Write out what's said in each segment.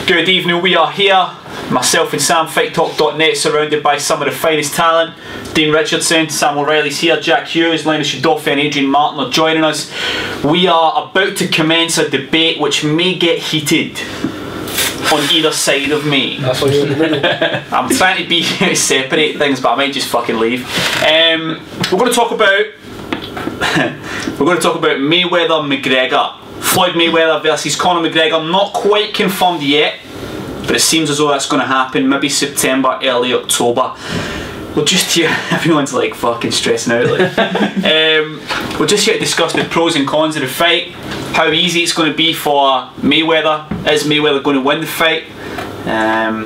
Good evening, we are here, myself and Sam, FightTalk.net, surrounded by some of the finest talent. Dean Richardson, Sam O'Reilly's here, Jack Hughes, Linus Udofia and Adrian Martin are joining us. We are about to commence a debate which may get heated on either side of me. That's what you're in the middle. I'm trying to be separate things, but I might just fucking leave. We're going to talk about Mayweather McGregor. Floyd Mayweather versus Conor McGregor, not quite confirmed yet, but it seems as though that's going to happen maybe September, early October. We're just here, everyone's like fucking stressing out. Like. We're just here to discuss the pros and cons of the fight, how easy it's going to be for Mayweather. Is Mayweather going to win the fight? Yeah,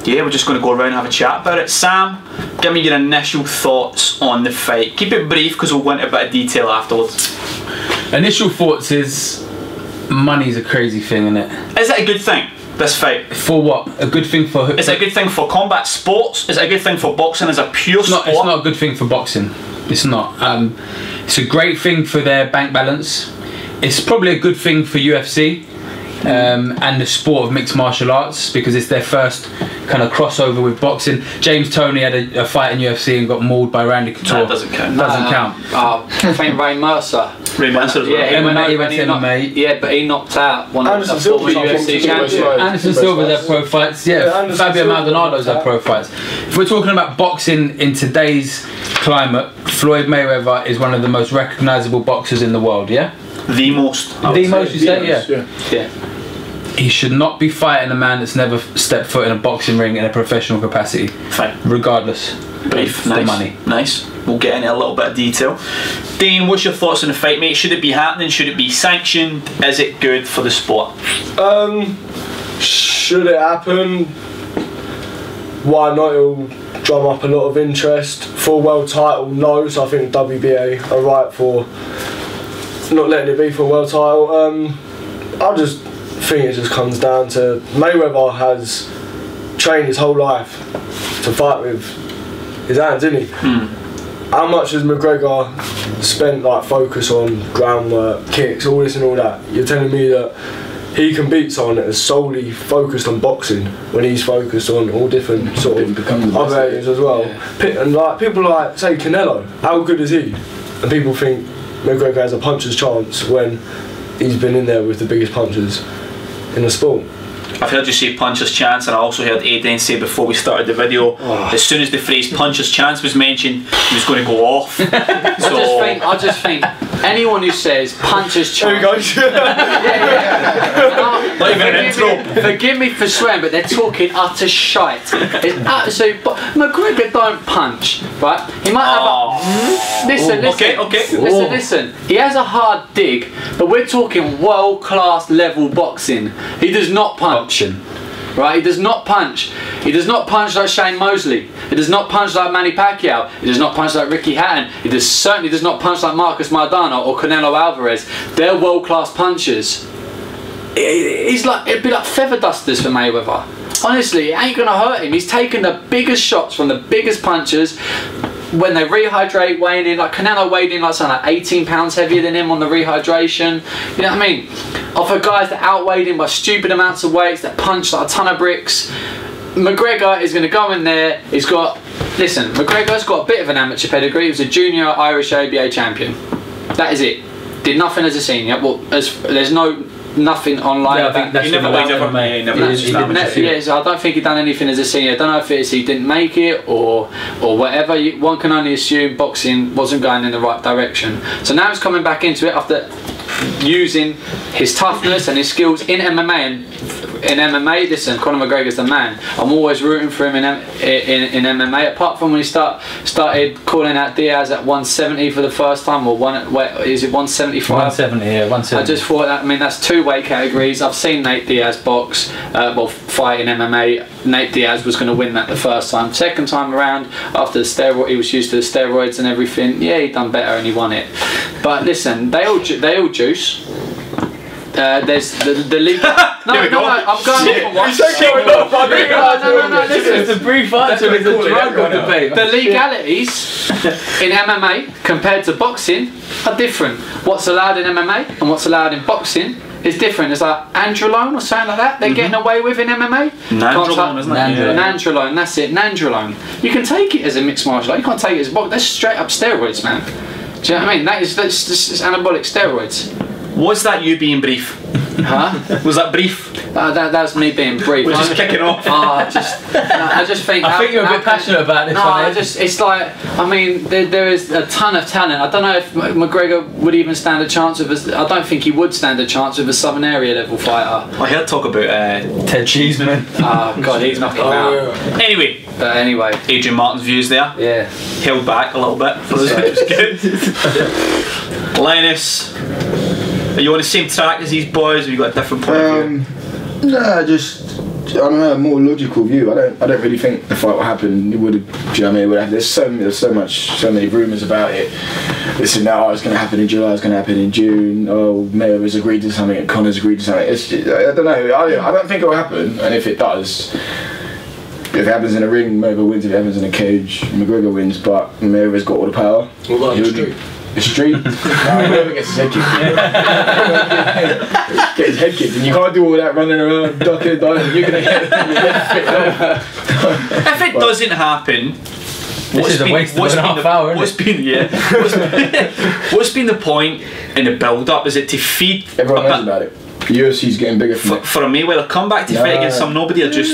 we're just going to go around and have a chat about it. Sam, give me your initial thoughts on the fight. Keep it brief because we'll go into a bit of detail afterwards. Initial thoughts is money's a crazy thing, isn't it? Is it a good thing, this fight? For what? A good thing for who? Is it a good thing for combat sports? Is it a good thing for boxing as a pure sport? It's not a good thing for boxing. It's not. It's a great thing for their bank balance. It's probably a good thing for UFC and the sport of mixed martial arts because it's their first kind of crossover with boxing. James Toney had a fight in UFC and got mauled by Randy Couture. That doesn't count. Doesn't count. I think Ray Mercer. Ray Mercer as well. Yeah, he went to MMA. Yeah, but he knocked out one of the Anderson former UFC champions. Anderson Silva's had pro fights. Yeah, Fabio Maldonado's had pro fights. If we're talking about boxing in today's climate, Floyd Mayweather is one of the most recognisable boxers in the world. Yeah. The most. The most, you say? Yeah. He should not be fighting a man that's never stepped foot in a boxing ring in a professional capacity. Fine. Regardless. Brief. The Nice. money. Nice. We'll get into a little bit of detail. Dean, what's your thoughts on the fight, mate? Should it be happening? Should it be sanctioned? Is it good for the sport? Should it happen? Why not? It'll drum up a lot of interest. For world title, no. So I think WBA are right for not letting it be for a world title. I just think it just comes down to Mayweather has trained his whole life to fight with his hands, didn't he? How much has McGregor spent like focus on groundwork, kicks, all this and all that? You're telling me that he can beat someone that is solely focused on boxing when he's focused on all different sort of other areas as well. Yeah. And like people like say Canelo, how good is he? And people think McGregor has a puncher's chance when he's been in there with the biggest punchers in the sport. I've heard you say puncher's chance, and I also heard Adrian say before we started the video, as soon as the phrase puncher's chance was mentioned, he was going to go off. I just think anyone who says puncher's chance. There we go. Not even an intro. Forgive me for swearing, but they're talking utter shite. It's absolute. McGregor don't punch, right? He might have a. Listen. Okay. Listen. He has a hard dig, but we're talking world-class level boxing. He does not punch. Right? He does not punch. He does not punch like Shane Mosley. He does not punch like Manny Pacquiao. He does not punch like Ricky Hatton. He certainly does not punch like Marcus Maidana or Canelo Alvarez. They're world-class punchers. It'd be like feather dusters for Mayweather. Honestly, it ain't gonna hurt him. He's taken the biggest shots from the biggest punchers. When they rehydrate, weighing in, like Canelo weighed in like something like 18 pounds heavier than him on the rehydration. You know what I mean? For guys that outweighed him by stupid amounts of weights, that punch like a ton of bricks. McGregor is going to go in there. McGregor's got a bit of an amateur pedigree. He was a junior Irish ABA champion. That is it. Did nothing as a senior. Well, there's nothing online. Yeah, I think that's he never so I don't think he done anything as a senior. I don't know if it's he didn't make it or whatever. One can only assume boxing wasn't going in the right direction. So now he's coming back into it after using his toughness and his skills in MMA. And in MMA, listen, Conor McGregor's the man. I'm always rooting for him in MMA. Apart from when he started calling out Diaz at 170 for the first time, or is it 175? 170, yeah, 170. I just thought that. I mean, that's two weight categories. I've seen Nate Diaz box, fight in MMA. Nate Diaz was going to win that the first time. Second time around, after the steroid, he was used to the steroids and everything. Yeah, he done better and he won it. But listen, they all juice. There's the league. No, I'm going off on one. No, listen. It's a brief answer. It's a drug debate. The legalities in MMA compared to boxing are different. What's allowed in MMA and what's allowed in boxing It's different. It's like androlone or something like that. They're getting away with in MMA. Nandrolone, isn't it? Nandrolone, that's it. Nandrolone. You can take it as a mixed martial art. You can't take it as boxing. That's straight up steroids, man. Do you know what I mean? That's just anabolic steroids. Was that you being brief? Huh? Was that brief? That was me being brief. We're just kicking off. I just think. I think you're a bit passionate about this one. It's like, I mean, there is a ton of talent. I don't know if McGregor would even stand a chance with us. I don't think he would stand a chance with a Southern Area level fighter. I heard talk about Ted Cheeseman. Oh God, he's knocking him out. Yeah. Anyway, Adrian Martin's views there. Yeah. Held back a little bit for us, which was good. Linus, are you on the same track as these boys? Or have you got a different point of view? Nah, I don't know, a more logical view. I don't really think the fight will happen. It would, do you know what I mean? It would happen. There's so many rumours about it. This and that. Oh, it's going to happen in July. It's going to happen in June. Oh, Mayweather's agreed to something. Connor's agreed to something. It's just, I don't know. I don't think it will happen. And if it does, if it happens in a ring, Mayweather wins. If it happens in a cage, McGregor wins. But Mayweather's got all the power. What about the street? The street? Whoever gets his head kicked. Get his head kicked, and you can't do all that running around, ducking, diving. You're gonna get If it doesn't happen, what's been the point in the build-up? Is it to feed? Everyone knows about it. The UFC's getting bigger for a Mayweather comeback to fight against some nobody, or just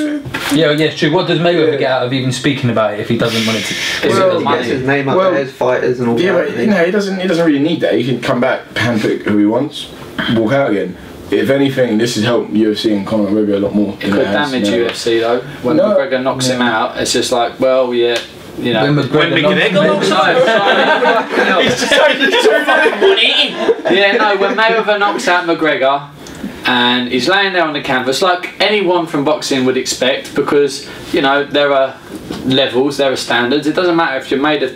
yeah, it's true. What does Mayweather get out of even speaking about it if he doesn't want it to? He gets his name up there, his fighters and all yeah, that. But, you know, he doesn't really need that. He can come back, handpick who he wants, walk out again. If anything, this has helped UFC and Conor McGregor a lot more. It could damage UFC though. When McGregor knocks him out, it's just like, well, yeah. You know, when McGregor knocks him out, he's just fucking 180. Yeah, no, when Mayweather knocks out McGregor and he's laying there on the canvas like anyone from boxing would expect, because you know there are levels, there are standards. It doesn't matter if you're made of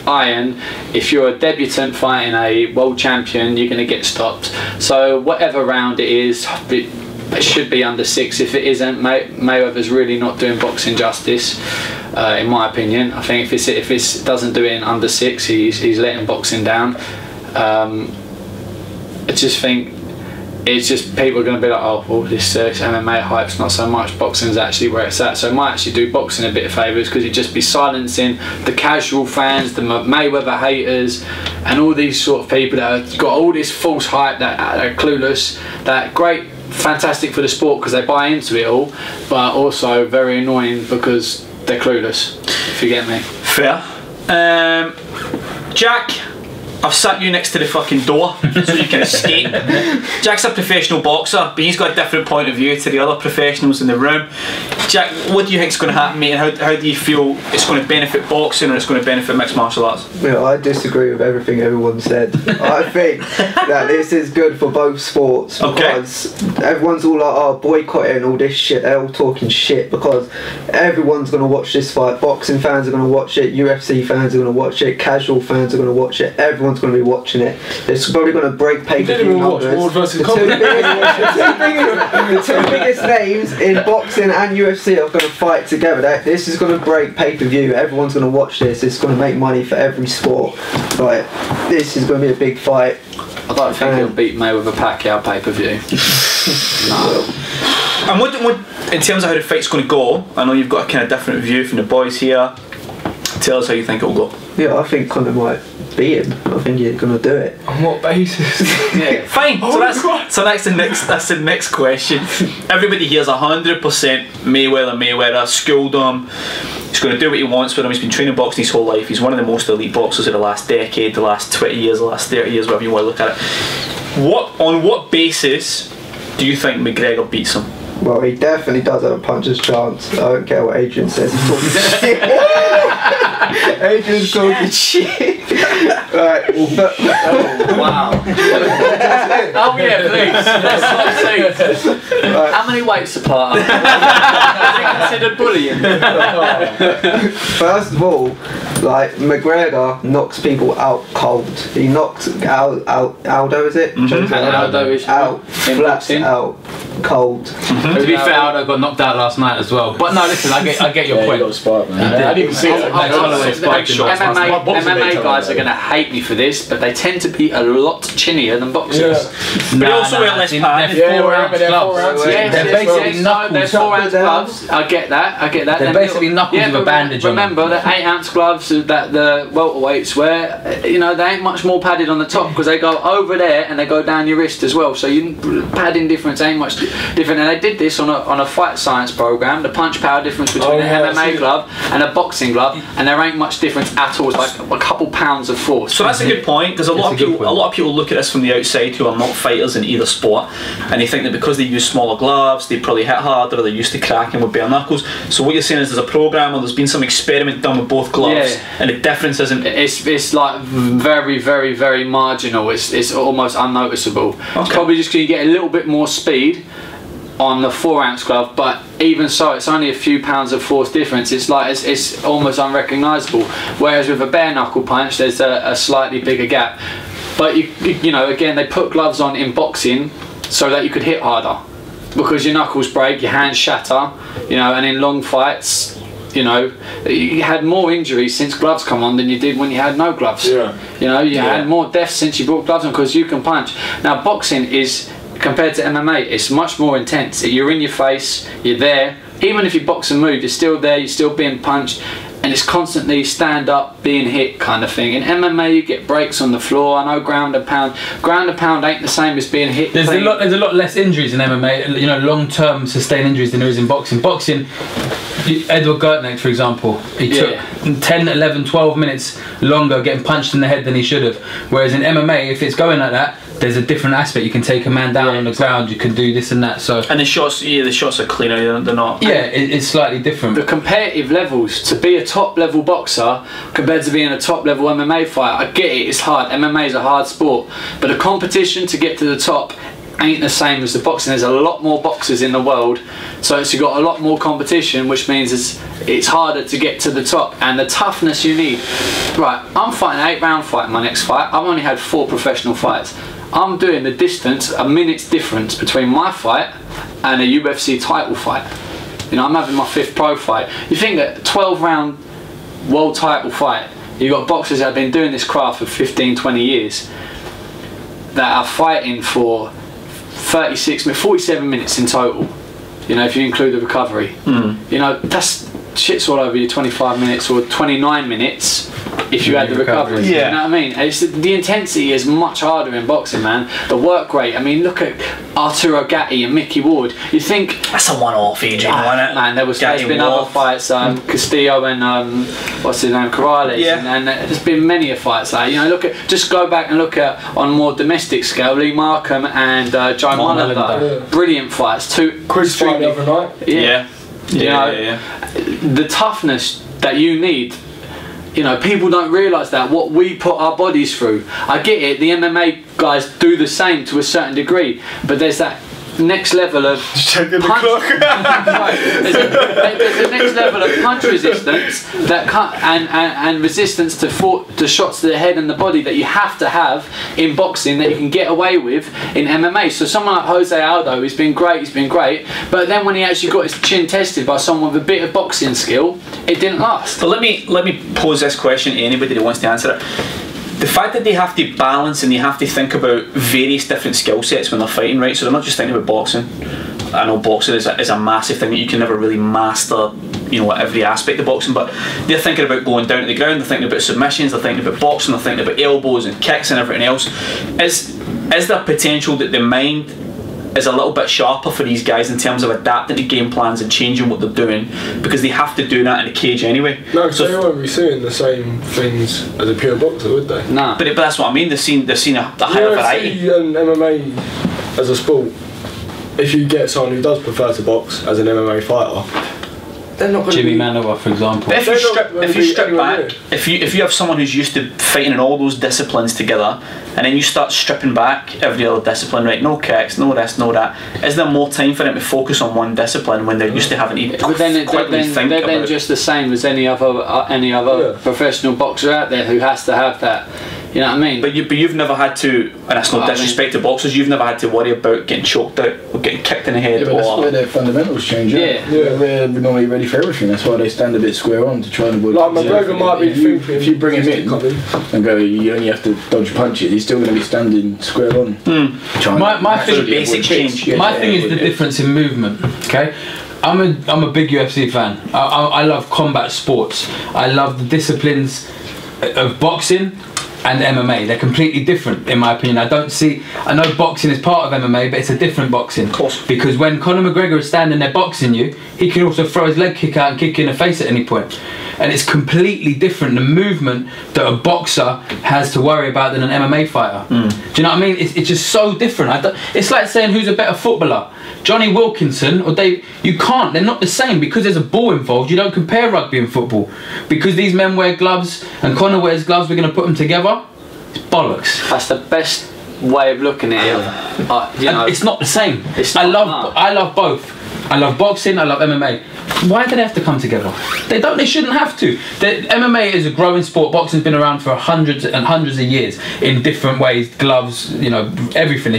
iron, if you're a debutant fighting a world champion, you're going to get stopped. So whatever round it is, it should be under 6. If it isn't, Mayweather's really not doing boxing justice, in my opinion. I think if it doesn't do it in under 6, he's letting boxing down. I just think it's just people are going to be like, oh, well, this MMA hype's not so much, boxing's actually where it's at. So it might actually do boxing a bit of favours, because it'd just be silencing the casual fans, the Mayweather haters, and all these sort of people that have got all this false hype, that are clueless, that great, fantastic for the sport because they buy into it all, but also very annoying because they're clueless, if you get me. Fair. Jack, I've sat you next to the fucking door so you can escape. Jack's a professional boxer, but he's got a different point of view to the other professionals in the room. Jack, what do you think is going to happen, mate, and how do you feel it's going to benefit boxing or it's going to benefit mixed martial arts? Well, I disagree with everything everyone said. I think that this is good for both sports, because everyone's all like, oh, boycotting all this shit. They're all talking shit because everyone's going to watch this fight. Boxing fans are going to watch it, UFC fans are going to watch it, casual fans are going to watch it, everyone's going to be watching it. It's probably going to break pay-per-view numbers. The two biggest names in boxing and UFC are going to fight together. This is going to break pay-per-view. Everyone's going to watch this. It's going to make money for every sport. Like, this is going to be a big fight. I don't think he'll beat Mayweather Pacquiao pay-per-view. No. And what, in terms of how the fight's going to go, I know you've got a kind of different view from the boys here. Tell us how you think it'll go. Yeah, I think Conor might beat him. I think he's going to do it. On what basis? Yeah, fine. So that's the next question. Everybody here's 100% Mayweather. Schooled him. He's going to do what he wants with him. He's been training boxing his whole life. He's one of the most elite boxers of the last decade, the last 20 years, the last 30 years, whatever you want to look at it. On what basis do you think McGregor beats him? Well, he definitely does have a puncher's chance. I don't care what Adrian says. He's talking shit. Adrian's talking shit. Right. Oh, wow. Oh yeah, please. Let's not see. Right. How many weights apart are they? Is it considered bullying? First of all, like, McGregor knocks people out cold. He knocks Aldo, is it? Aldo is out, flat out, cold. To be fair, Aldo got knocked out last night as well. But no, listen, I get your point. He got spiked, man. I didn't see it. MMA guys are going to hate me for this, but they tend to be a lot chinnier than boxers. But they also wear less padding. They're 4-ounce gloves. They're basically knuckles. They're 4-ounce gloves. I get that. They're basically knuckles with a bandage on them. Remember the 8-ounce gloves that the welterweights wear, you know, they ain't much more padded on the top because they go over there and they go down your wrist as well. So padding difference ain't much different. And they did this on a fight science program. The punch power difference between an MMA glove and a boxing glove, and there ain't much difference at all. It's like a couple pounds of force. So that's a good point, because a lot of people look at this from the outside who are not fighters in either sport, and they think that because they use smaller gloves, they probably hit harder, or they're used to cracking with bare knuckles. So what you're saying is there's a program, or there's been some experiment done with both gloves, and the difference isn't. It's like very, very, very marginal. It's almost unnoticeable. Okay. It's probably just because you get a little bit more speed on the 4-ounce glove, but even so, it's only a few pounds of force difference. It's like it's almost unrecognisable. Whereas with a bare knuckle punch, there's a slightly bigger gap. But you know, again, they put gloves on in boxing so that you could hit harder, because your knuckles break, your hands shatter, you know. And in long fights, you know, you had more injuries since gloves come on than you did when you had no gloves. Yeah. You know, you had more deaths since you brought gloves on, because you can punch. Now boxing is, compared to MMA, it's much more intense. You're in your face, you're there. Even if you box and move, you're still there, you're still being punched, and it's constantly stand up, being hit kind of thing. In MMA, you get breaks on the floor. I know ground and pound. Ground and pound ain't the same as being hit. There's a lot less injuries in MMA, you know, long-term sustained injuries than there is in boxing. Boxing, Edward Gertneck, for example, he took 10, 11, 12 minutes longer getting punched in the head than he should have. Whereas in MMA, if it's going like that, there's a different aspect. You can take a man down on the ground, you can do this and that. So, and the shots are cleaner, they're not. Yeah, it's slightly different. The competitive levels, to be a top level boxer compared to being a top level MMA fighter, I get it, it's hard. MMA is a hard sport, but the competition to get to the top ain't the same as the boxing. There's a lot more boxers in the world, so you've got a lot more competition, which means it's harder to get to the top, and the toughness you need. Right, I'm fighting an 8-round fight in my next fight. I've only had 4 professional fights. I'm doing the distance, a minute's difference between my fight and a UFC title fight. You know, I'm having my 5th pro fight. You think that 12-round world title fight, you've got boxers that have been doing this craft for 15, 20 years that are fighting for 47 minutes in total, you know, if you include the recovery. You know, that's shit's all over you 25 minutes or 29 minutes if you had the recovery. You know what I mean? The intensity is much harder in boxing, man. The work rate, I mean, look at Arturo Gatti and Mickey Ward. You think that's a one-off, Adrian, wasn't it? Man, there's been other fights, Castillo and what's his name, Corrales, and there's been many fights like, you know, just go back and look at, on more domestic scale, Lee Markham and Joe Molitor. Brilliant fights. Chris fight the other night. The toughness that you need, you know, people don't realise that, what we put our bodies through. I get it, the MMA guys do the same to a certain degree, but there's that next level of checking the clock. there's a next level of punch resistance and resistance to shots to the head and the body that you have to have in boxing that you can get away with in MMA. So someone like Jose Aldo, he's been great, but then when he actually got his chin tested by someone with a bit of boxing skill, it didn't last. But let me pose this question to anybody that wants to answer it. The fact that they have to balance and they have to think about various different skill sets when they're fighting, right? So they're not just thinking about boxing. I know boxing is a massive thing that you can never really master, you know, every aspect of boxing, but they're thinking about going down to the ground, they're thinking about submissions, they're thinking about boxing, they're thinking about elbows and kicks and everything else. Is there potential that the mind is a little bit sharper for these guys in terms of adapting to game plans and changing what they're doing, because they have to do that in a cage anyway? No, so they won't be seeing the same things as a pure boxer, would they? Nah. But that's what I mean. They've seen a higher variety. UFC and MMA as a sport, if you get someone who does prefer to box as an MMA fighter, they're not going to Jimmy Manuwa, for example. But if you strip back, if you have someone who's used to fighting in all those disciplines together, and then you start stripping back every other discipline, right? No kicks, no this, no that. Is there more time for them to focus on one discipline when they're used to having to quickly think about? They're just the same as any other professional boxer out there who has to have that You know what I mean? But you've never had to, and that's no disrespect to boxers, you've never had to worry about getting choked out or getting kicked in the head. Yeah, but that's where their fundamentals change. They're normally ready for everything. That's why they stand a bit square on to try and avoid. Like McGregor might be thinking, if you bring him in and go, you only have to dodge punches, he's still going to be standing square on. My thing, basic change. My thing is the difference in movement. Okay. I'm a big UFC fan. I love combat sports. I love the disciplines of boxing and MMA. They're completely different in my opinion. I know boxing is part of MMA, but it's a different boxing. Of course. Because when Conor McGregor is standing there boxing you, he can also throw his leg kick out and kick you in the face at any point. And it's completely different, the movement that a boxer has to worry about than an MMA fighter. Do you know what I mean? It's just so different. It's like saying who's a better footballer, Johnny Wilkinson or Dave. You can't, they're not the same. Because there's a ball involved, you don't compare rugby and football. Because these men wear gloves and Conor wears gloves, we're going to put them together. It's bollocks. That's the best way of looking at it. You know, it's not the same. I love both. I love boxing, I love MMA. Why do they have to come together? They shouldn't have to. MMA is a growing sport. Boxing's been around for hundreds and hundreds of years in different ways. Gloves, you know, everything.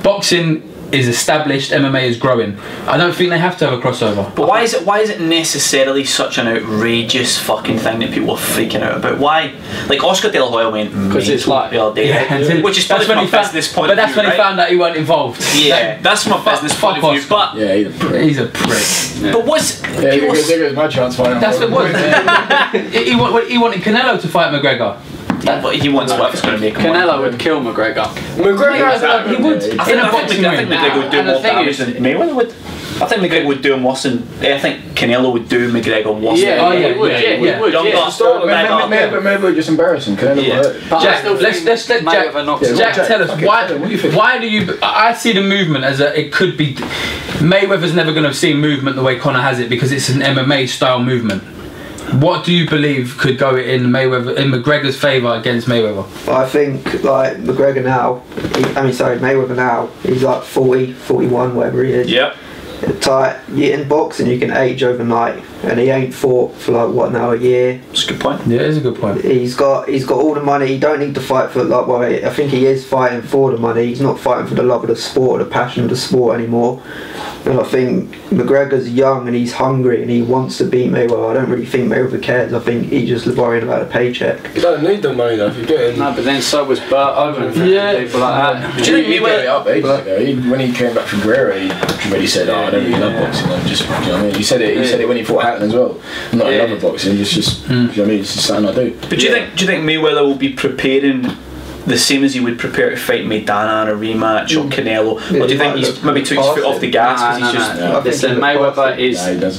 Boxing is established, MMA is growing. I don't think they have to have a crossover. But why is it necessarily such an outrageous fucking thing that people are freaking out about? Why? Like Oscar De La Hoya went because it's like the other day, which is probably from a business point of view. But that's when he found out he weren't involved. Yeah, that's from a business point of view. But yeah, he's a prick. But what's there goes my chance fighting. That's what it was. He wanted Canelo to fight McGregor. But he wants whatever's going to make him Canelo would kill McGregor. He would. I think McGregor would do more damage than Mayweather would. I think McGregor would do him worse than. I think Canelo would do McGregor worse. He would. Maybe just embarrassing. Canelo would hurt. Jack, let's let Jack tell us why do you? I see the movement as it could be. Mayweather's never going to see movement the way Conor has it because it's an MMA style movement. What do you believe could go in McGregor's favour against Mayweather? I think like McGregor now, Mayweather now, he's like 40, 41, whatever he is. Yep. In boxing you can age overnight, and he ain't fought for like what now, a year. That's a good point. Yeah, it's a good point. He's got all the money. He don't need to fight for I think he is fighting for the money. He's not fighting for the love of the sport or the passion of the sport anymore. And I think McGregor's young and he's hungry and he wants to beat Mayweather. I don't really think Mayweather cares. I think he's just worrying about a paycheck. You don't need the money though if you're getting. No, but then so was Burt Owen and people like that. Do you think he gave it up ages ago? When he came back from Guerrero, he already said, "Oh, I don't really love boxing." Like, just, you know what I mean? He said it when he fought Hatton as well. I'm not in love with boxing. It's just, you know what I mean? It's just something I do. But do you think Mayweather will be preparing the same as he would prepare to fight Maidana in a rematch or Canelo? Or do you think he's maybe took his foot off the gas because he's just... Listen, Mayweather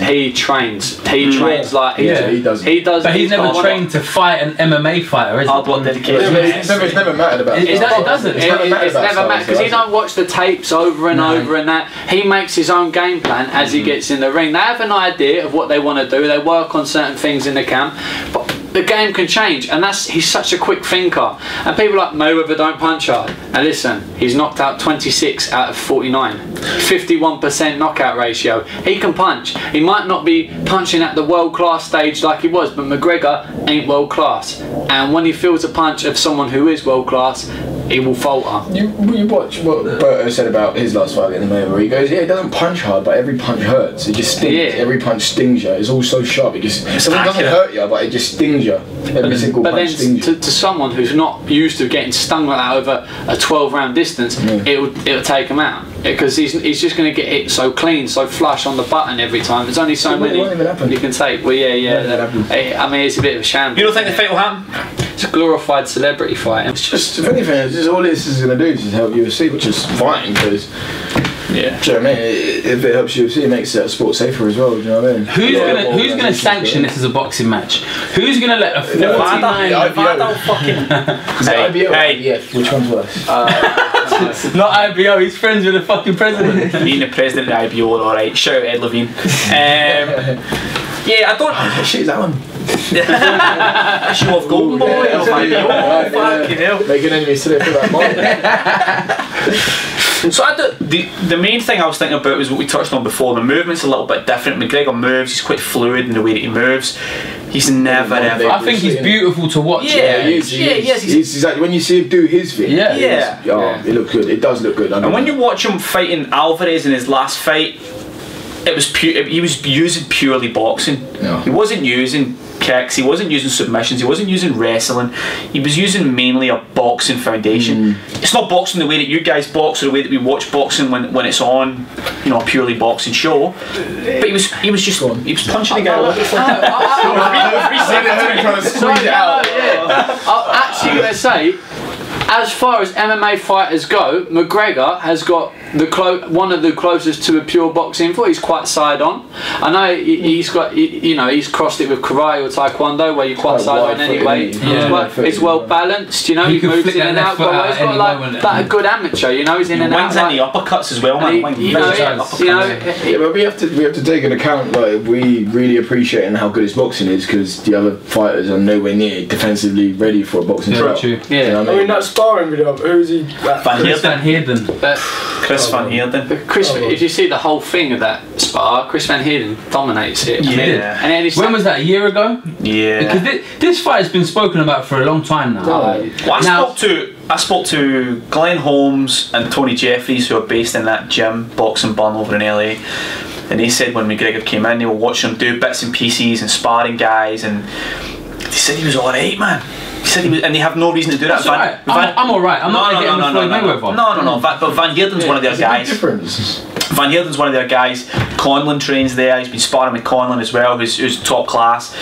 he trains. He trains like... He does. But he's never trained to fight an MMA fighter, is he? Hard work, dedication. It's never mattered about it. Doesn't. It's never mattered because he don't watch the tapes over and over and that. He makes his own game plan as he gets in the ring. They have an idea of what they want to do. They work on certain things in the camp. But the game can change, and he's such a quick thinker. And people like Mayweather don't punch hard. And listen, he's knocked out 26 out of 49, 51% knockout ratio. He can punch. He might not be punching at the world class stage like he was, but McGregor ain't world class. And when he feels a punch of someone who is world class, he will falter. You watch what Berto said about his last fight against Mayweather. He goes, he doesn't punch hard, but every punch hurts. It just stings. Yeah. Every punch stings you. It's all so sharp. It doesn't hurt you, but it just stings you. Every single punch stings you. To someone who's not used to getting stung like that over a 12-round distance, it'll take him out. Because he's just going to get hit so clean, so flush on the button every time. There's only so many you can take. Well, I mean, it's a bit of a sham. You don't think the fight will happen? It's a glorified celebrity fight. It's just, if anything, all this is going to do is just help UFC, which is fine because. Yeah. Do you know what I mean? If it helps UFC, it makes that sport safer as well. Do you know what I mean? Who's gonna sanction this as a boxing match? Who's gonna let a 49? IBO. Which one's worse? Not IBO. He's friends with the fucking president. Being the president of IBO, all right. Shout out Ed Levine. Yeah, I don't. Shit, that one. Issue of Golden Boy. Oh, fucking hell. Making enemies today for that moment. So the main thing I was thinking about was what we touched on before. The movement's a little bit different. McGregor moves, he's quite fluid in the way that he moves. He's never ever. I think he's beautiful to watch. Yeah, he is. He's exactly, when you see him do his thing. Yeah. It looks good. It does look good. And when you watch him fighting Alvarez in his last fight, it was he was using purely boxing. Yeah. He wasn't using kicks, he wasn't using submissions, he wasn't using wrestling, he was using mainly a boxing foundation. It's not boxing the way that you guys box or the way that we watch boxing when it's on, you know, a purely boxing show. But he was punching the guy all over the place. I'm actually going to say, as far as MMA fighters go, McGregor has got one of the closest to a pure boxing fight. He's quite side on. I know he's got, you know, he's crossed it with karate or taekwondo where you're quite side on anyway. It's well balanced, you know. He moves in and out. He's got like a good amateur, you know. He's in and out. Wins any uppercuts as well, man. But we have to take into account, like, we really appreciate how good his boxing is because the other fighters are nowhere near defensively ready for a boxing trial. Yeah, you know what I mean that sparring video. Who is he? Chris Van Heerden. Chris Van Heerden. If you see the whole thing of that spar, Chris Van Heerden dominates it. Yeah. And then when was that? A year ago? Yeah. Because this fight has been spoken about for a long time now. Well, I spoke to Glenn Holmes and Tony Jeffries, who are based in that gym, Boxing Bun over in LA. And they said when McGregor came in, they were watching him do bits and pieces and sparring guys, and they said he was alright, man. He said he was, and they have no reason to do that. I'm alright. I'm not getting with Floyd Mayweather. No. But Van Heerden's one of their guys. Van Heerden's one of their guys. Conlon trains there. He's been sparring with Conlon as well, who's top class.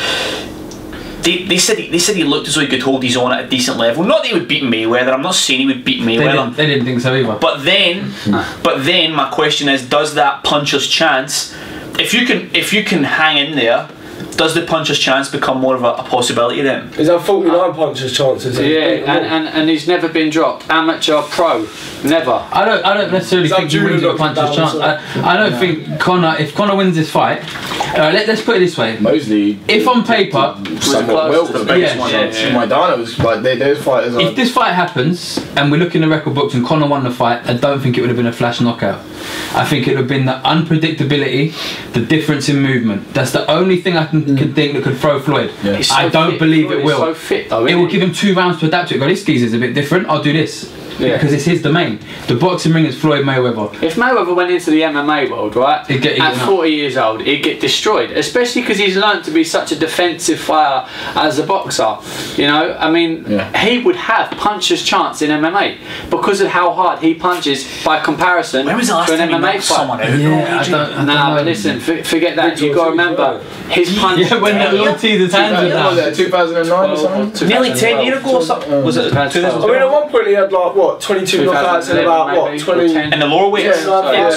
They said he looked as though he could hold his own at a decent level. Not that he would beat Mayweather. I'm not saying he would beat Mayweather. They didn't think so either. But then my question is, does that puncher's chance, if you can hang in there, does the puncher's chance become more of a possibility then? Is that 49 puncher's chances? Yeah, and he's never been dropped. Amateur, pro, never. I don't necessarily think he wins with a puncher's chance. I don't think Conor. If Conor wins this fight, let's put it this way. Mosley, if on paper, somewhat well for the biggest one. Maidana was like those fighters. If this fight happens and we look in the record books and Conor won the fight, I don't think it would have been a flash knockout. I think it would have been the unpredictability, the difference in movement. That's the only thing I can think that could throw Floyd. Yeah. I don't believe it will. So fit, though, it will give him 2 rounds to adapt to it. Go, this geezer's a bit different, I'll do this. Because it's his domain. The boxing ring is Floyd Mayweather. If Mayweather went into the MMA world, right, he'd get at 40 years old, he'd get destroyed. Especially because he's learnt to be such a defensive fighter as a boxer. You know, I mean, he would have puncher's chance in MMA because of how hard he punches by comparison to an MMA fighter. But listen, forget that. You've got to remember his punch. Yeah, when the Ortiz's hands were down. Was that 2009 or something? Nearly 10 years ago or something. Was it 2000? I mean, at one point he had like what, 22 knockouts in about 20 in the lower weights.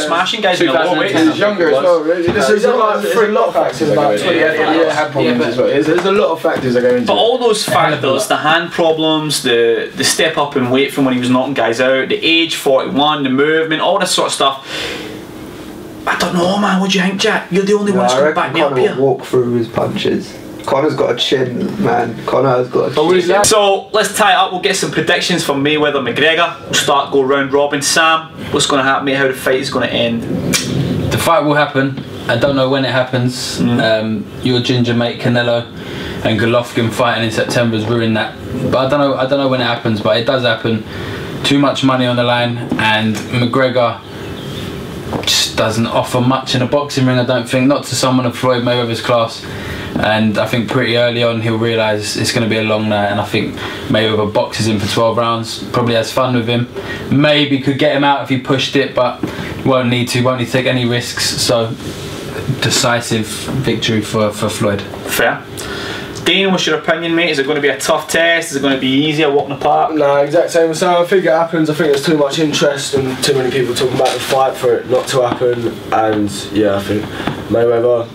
Smashing guys in the lower weights. He's younger as well. There's like 3 lot of factors about 20. Had problems as well. There's a lot of factors that go into it. But all those factors, the hand problems, the step up in weight from when he was knocking guys out, the age 41, the movement, all this sort of stuff. I don't know, man. What do you think, Jack? You're the only one who's going to back me up here. Walk through his punches. Conor's got a chin, man. Conor's got a chin. So let's tie it up. We'll get some predictions from Mayweather McGregor. We'll go round robin. Sam, what's going to happen, mate? How the fight is going to end? The fight will happen. I don't know when it happens. Your ginger mate Canelo and Golovkin fighting in September has ruined that. But I don't know when it happens, but it does happen. Too much money on the line, and McGregor just doesn't offer much in a boxing ring, I don't think. Not to someone of Floyd Mayweather's class. And I think pretty early on he'll realise it's going to be a long night, and I think Mayweather boxes him for 12 rounds, probably has fun with him, maybe could get him out if he pushed it, but won't need to take any risks. So decisive victory for Floyd. Fair. Dean, what's your opinion, mate? Is it going to be a tough test? Is it going to be easier, walk in the park? No, exact same as Sam. I think it happens. I think there's too much interest and too many people talking about the fight for it not to happen, and yeah, I think Mayweather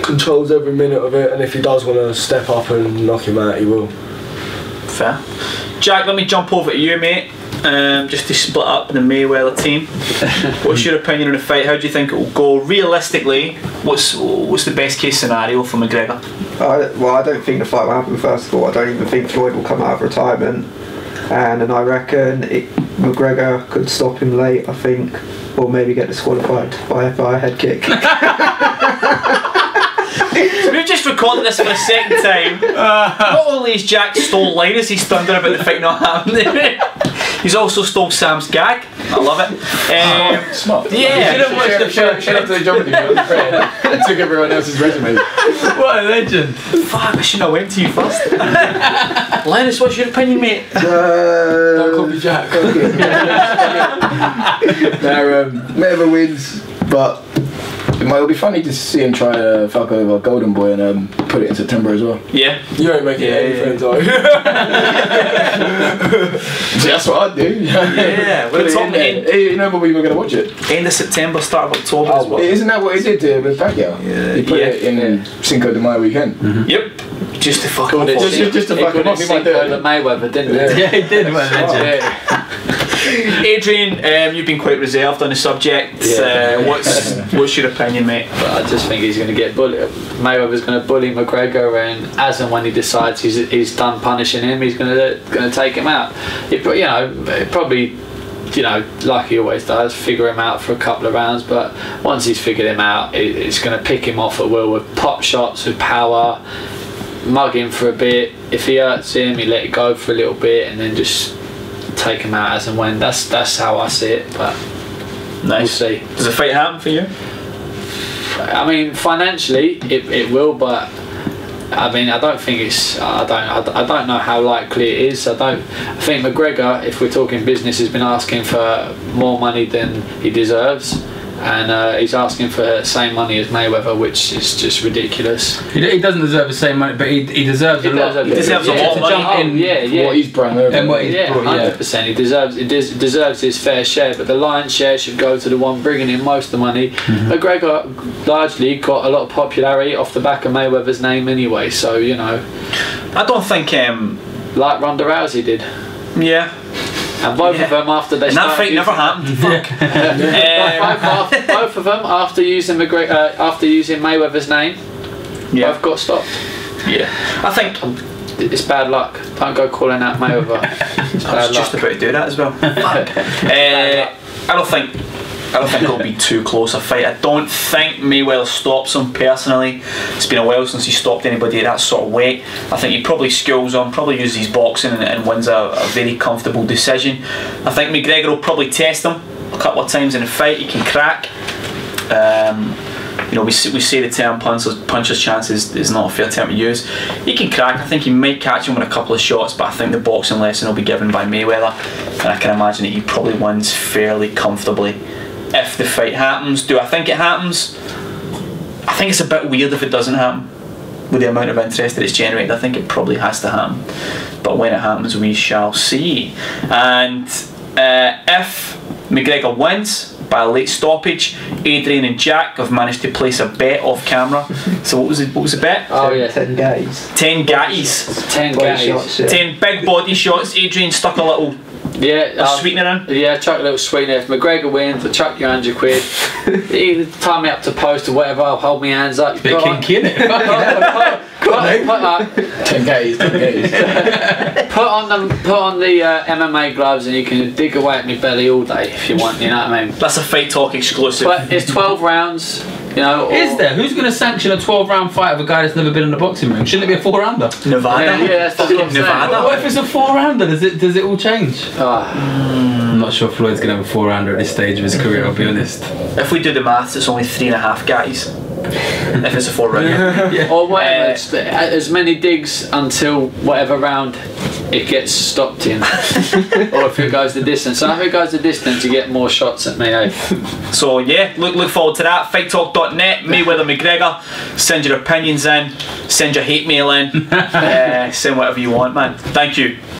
controls every minute of it, and if he does want to step up and knock him out, he will. Fair. Jack, let me jump over to you, mate. just to split up the Mayweather team. What's your opinion on the fight? How do you think it will go? Realistically, what's the best case scenario for McGregor? Well, I don't think the fight will happen. First of all, I don't even think Floyd will come out of retirement, and then I reckon McGregor could stop him late. I think, or maybe get disqualified by a head kick. We've just recorded this for the second time. Not only has Jack stole Linus, he's thunder about the fight not happening. He's also stole Sam's gag. I love it. Smart. Yeah. You didn't watch the show. Shout out to the jumping team. It took everyone else's resume. What a legend. Fuck, I shouldn't have went to you first. Linus, what's your opinion, mate? Don't call me Jack. Mayweather wins, but it'll be funny to see him try to fuck over Golden Boy and put it in September as well. Yeah. You ain't making any friends, are you? That's what I'd do. Yeah, well, it's on the end. You know, but we were going to watch it. End of September, start of October as well. Isn't that what he did with Pacquiao? Yeah. He put it in Cinco de Mayo weekend. Yep. Just to fuck Called him it off. Just to fuck him off. He might do the it. Mayweather, didn't Yeah. it? Yeah, he did. What a legend. Adrian, you've been quite reserved on the subject. Yeah. What's your opinion, mate? But I just think he's going to get bullied. Mayweather's going to bully McGregor, and as and when he decides he's done punishing him, he's going to take him out. It probably, like he always does, figure him out for a couple of rounds. But once he's figured him out, it's going to pick him off at will with pop shots, with power, mug him for a bit. If he hurts him, he let it go for a little bit, and then just take him out as and when. That's how I see it. But we'll see. Does the fight happen for you? I mean, financially, it will, but I mean, I don't think it's. I don't know how likely it is. I think McGregor, if we're talking business, has been asking for more money than he deserves, and he's asking for the same money as Mayweather, which is just ridiculous. He doesn't deserve the same money, but he deserves a lot. He deserves a lot of money. What he's brought over. And what he's brought, 100%. He deserves his fair share, but the lion's share should go to the one bringing in most of the money. McGregor largely got a lot of popularity off the back of Mayweather's name anyway, so I don't think like Ronda Rousey did. Yeah. And both of them after they and that fight never happened. both of them after using Mayweather's name, both got stopped. Yeah. I think it's bad luck. Don't go calling out Mayweather. It's I was just about to do that as well. I don't think it'll be too close a fight. I don't think Mayweather stops him personally. It's been a while since he stopped anybody at that sort of weight. I think he probably schools him, probably uses his boxing and wins a very comfortable decision. I think McGregor will probably test him a couple of times in the fight. He can crack. We say the term puncher's chance is not a fair term to use. He can crack. I think he might catch him with a couple of shots, but I think the boxing lesson will be given by Mayweather, and I can imagine that he probably wins fairly comfortably. If the fight happens, do I think it happens? I think it's a bit weird if it doesn't happen with the amount of interest that it's generated. I think it probably has to happen, but when it happens we shall see. And if McGregor wins by a late stoppage, Adrian and Jack have managed to place a bet off camera. So what was the bet? Oh yeah, 10 guys. 10 gatties. 10 guys. 10 big body shots. Adrian stuck a little sweetener in. Yeah, chuck a little sweetener. If McGregor wins, I'll chuck your £100. Either tie me up to post or whatever, I'll hold my hands up. Bit kinky, innit? Put on the MMA gloves and you can dig away at my belly all day if you want, you know what I mean? That's a Fight Talk exclusive. But it's 12 rounds, Is there? Who's going to sanction a 12-round fight of a guy that's never been in a boxing ring? Shouldn't it be a 4-rounder? Nevada? Yeah, that's what I'm saying. Nevada? What if it's a 4-rounder? Does it all change? I'm not sure Floyd's going to have a 4-rounder at this stage of his career, I'll be honest. If we do the maths, it's only 3.5 guys. If it's a 4-rounder. Or whatever, as many digs until whatever round it gets stopped in. Or if it goes the distance. So if it goes the distance, you get more shots at me, eh? So yeah, look forward to that. FightTalk.net, Mayweather McGregor. Send your opinions in, send your hate mail in, send whatever you want, man. Thank you.